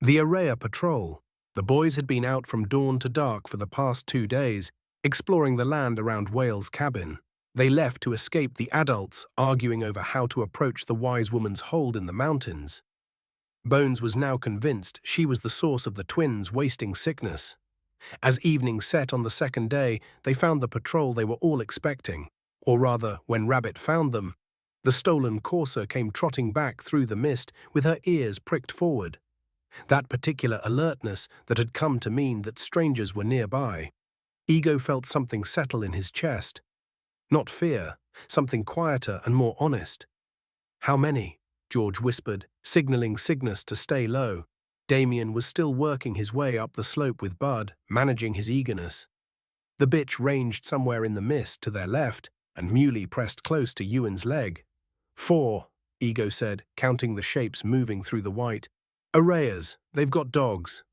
The Araya Patrol. The boys had been out from dawn to dark for the past 2 days, exploring the land around Wail's cabin. They left to escape the adults arguing over how to approach the wise woman's hold in the mountains. Bones was now convinced she was the source of the twins' wasting sickness. As evening set on the second day, they found the patrol they were all expecting. Or rather, when Rabbit found them, the stolen courser came trotting back through the mist with her ears pricked forward. That particular alertness that had come to mean that strangers were nearby. Ego felt something settle in his chest. Not fear, something quieter and more honest. "How many?" George whispered, signaling Cygnus to stay low. Damien was still working his way up the slope with Bud, managing his eagerness. The bitch ranged somewhere in the mist to their left, and Muley pressed close to Ewan's leg. "4," Ego said, counting the shapes moving through the white. "Arrayas, they've got dogs."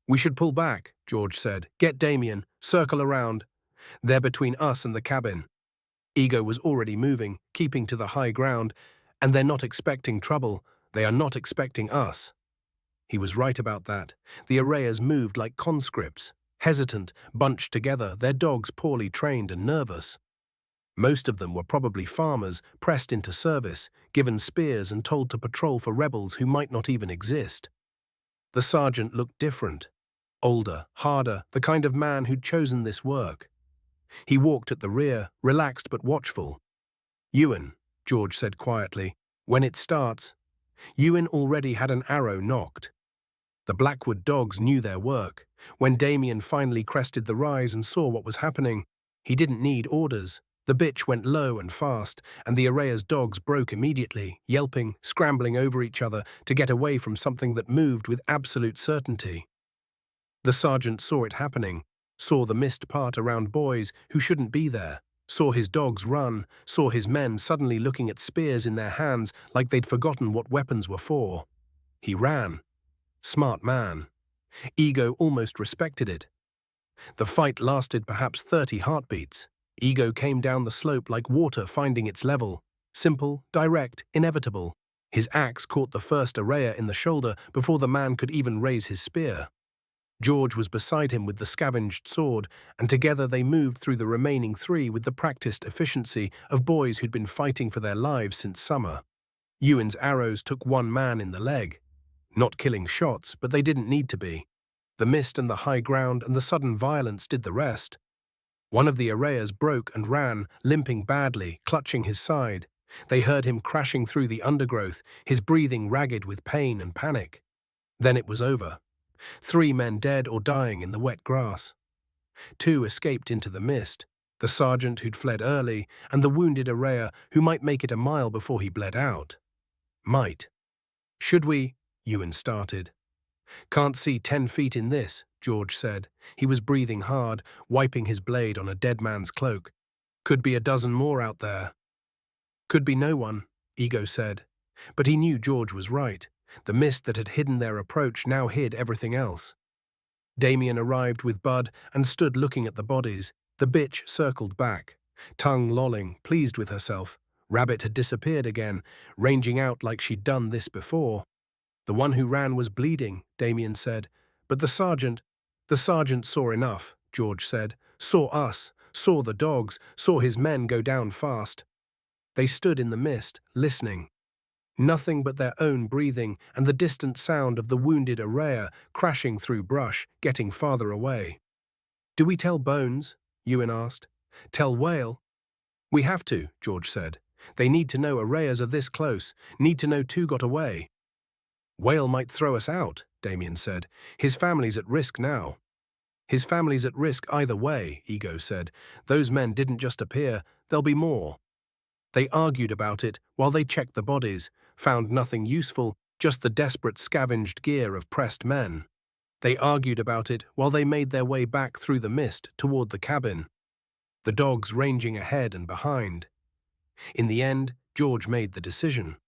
"We should pull back," George said. "Get Damien, circle around. They're between us and the cabin." Ego was already moving, keeping to the high ground, and they're not expecting trouble. They are not expecting us. He was right about that. The Arrayas moved like conscripts, hesitant, bunched together, their dogs poorly trained and nervous. Most of them were probably farmers, pressed into service, given spears and told to patrol for rebels who might not even exist. The sergeant looked different. Older, harder, the kind of man who'd chosen this work. He walked at the rear, relaxed but watchful. "Ewan," George said quietly, "when it starts." Ewan already had an arrow nocked. The Blackwood dogs knew their work. When Damien finally crested the rise and saw what was happening, he didn't need orders. The bitch went low and fast, and the Araya's dogs broke immediately, yelping, scrambling over each other to get away from something that moved with absolute certainty. The sergeant saw it happening, saw the mist part around boys who shouldn't be there, saw his dogs run, saw his men suddenly looking at spears in their hands like they'd forgotten what weapons were for. He ran. Smart man. Ego almost respected it. The fight lasted perhaps 30 heartbeats. Ego came down the slope like water finding its level. Simple, direct, inevitable. His axe caught the first Araya in the shoulder before the man could even raise his spear. George was beside him with the scavenged sword, and together they moved through the remaining 3 with the practiced efficiency of boys who'd been fighting for their lives since summer. Ewan's arrows took one man in the leg. Not killing shots, but they didn't need to be. The mist and the high ground and the sudden violence did the rest. One of the Arayas broke and ran, limping badly, clutching his side. They heard him crashing through the undergrowth, his breathing ragged with pain and panic. Then it was over. 3 men dead or dying in the wet grass. 2 escaped into the mist, the sergeant who'd fled early, and the wounded Araya who might make it a mile before he bled out. Might. "Should we?" Ewan started. "Can't see 10 feet in this," George said. He was breathing hard, wiping his blade on a dead man's cloak. "Could be a dozen more out there." "Could be no one," Ego said. But he knew George was right. The mist that had hidden their approach now hid everything else. Damien arrived with Bud and stood looking at the bodies. The bitch circled back, tongue lolling, pleased with herself. Rabbit had disappeared again, ranging out like she'd done this before. "The one who ran was bleeding," Damien said. "But the sergeant saw enough," George said. "Saw us, saw the dogs, saw his men go down fast." They stood in the mist, listening. Nothing but their own breathing and the distant sound of the wounded Araya crashing through brush, getting farther away. "Do we tell Bones?" Ewan asked. "Tell Wail?" "We have to," George said. "They need to know Arayas are this close, need to know 2 got away." "Wail might throw us out," Damien said. "His family's at risk now." "His family's at risk either way," Ego said. "Those men didn't just appear, there'll be more." They argued about it while they checked the bodies, found nothing useful, just the desperate scavenged gear of pressed men. They argued about it while they made their way back through the mist toward the cabin, the dogs ranging ahead and behind. In the end, George made the decision.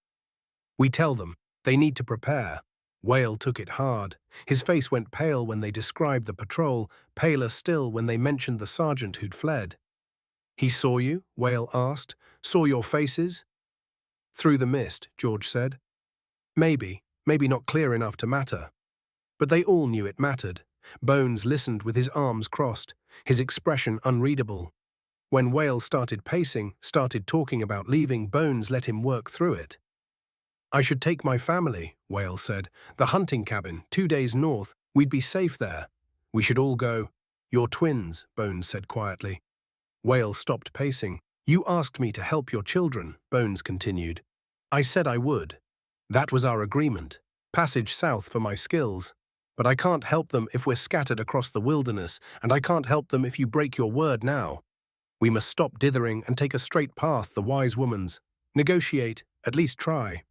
"We tell them. They need to prepare." Wail took it hard. His face went pale when they described the patrol, paler still when they mentioned the sergeant who'd fled. "He saw you?" Wail asked. "Saw your faces?" "Through the mist," George said. Maybe not clear enough to matter." But they all knew it mattered. Bones listened with his arms crossed, his expression unreadable. When Wail started pacing, started talking about leaving, Bones let him work through it. "I should take my family," Wail said. "The hunting cabin, 2 days north. We'd be safe there. We should all go." "You're twins," Bones said quietly. Wail stopped pacing. "You asked me to help your children," Bones continued. "I said I would. That was our agreement. Passage south for my skills. But I can't help them if we're scattered across the wilderness, and I can't help them if you break your word now. We must stop dithering and take a straight path, the wise woman's. Negotiate, at least try."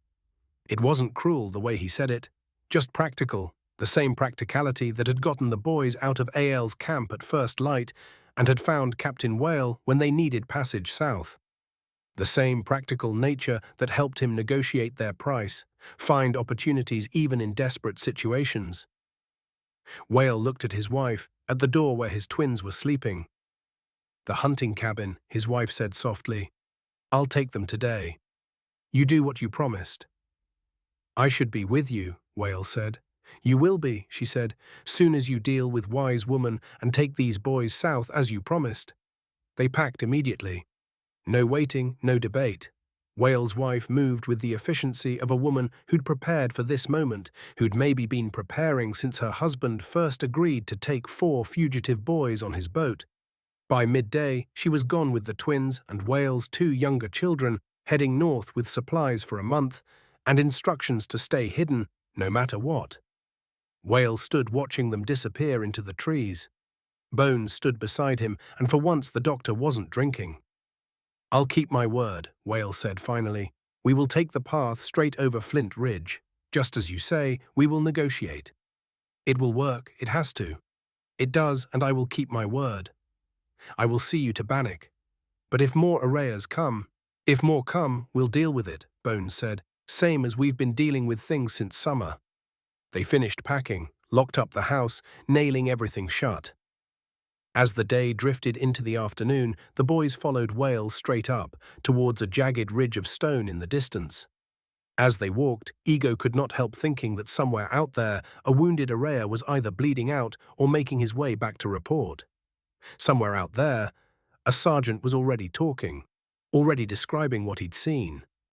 It wasn't cruel the way he said it, just practical, the same practicality that had gotten the boys out of AL's camp at first light and had found Captain Wail when they needed passage south. The same practical nature that helped him negotiate their price, find opportunities even in desperate situations. Wail looked at his wife, at the door where his twins were sleeping. "The hunting cabin," his wife said softly. "I'll take them today. You do what you promised." "I should be with you," Wail said. "You will be," she said, "soon as you deal with Wise Woman and take these boys south as you promised." They packed immediately. No waiting, no debate. Wail's wife moved with the efficiency of a woman who'd prepared for this moment, who'd maybe been preparing since her husband first agreed to take 4 fugitive boys on his boat. By midday, she was gone with the twins and Wail's 2 younger children, heading north with supplies for a month and instructions to stay hidden no matter what. Wail stood watching them disappear into the trees. Bones stood beside him, and for once the doctor wasn't drinking. "I'll keep my word," Wail said finally. "We will take the path straight over Flint Ridge. Just as you say, we will negotiate. It will work, it has to. It does, and I will keep my word. I will see you to Bannock. But if more arrayers come, if more come, we'll deal with it," Bones said, "same as we've been dealing with things since summer." They finished packing, locked up the house, nailing everything shut. As the day drifted into the afternoon, the boys followed Wail straight up, towards a jagged ridge of stone in the distance. As they walked, Ego could not help thinking that somewhere out there, a wounded arrayer was either bleeding out or making his way back to report. Somewhere out there, a sergeant was already talking, already describing what he'd seen.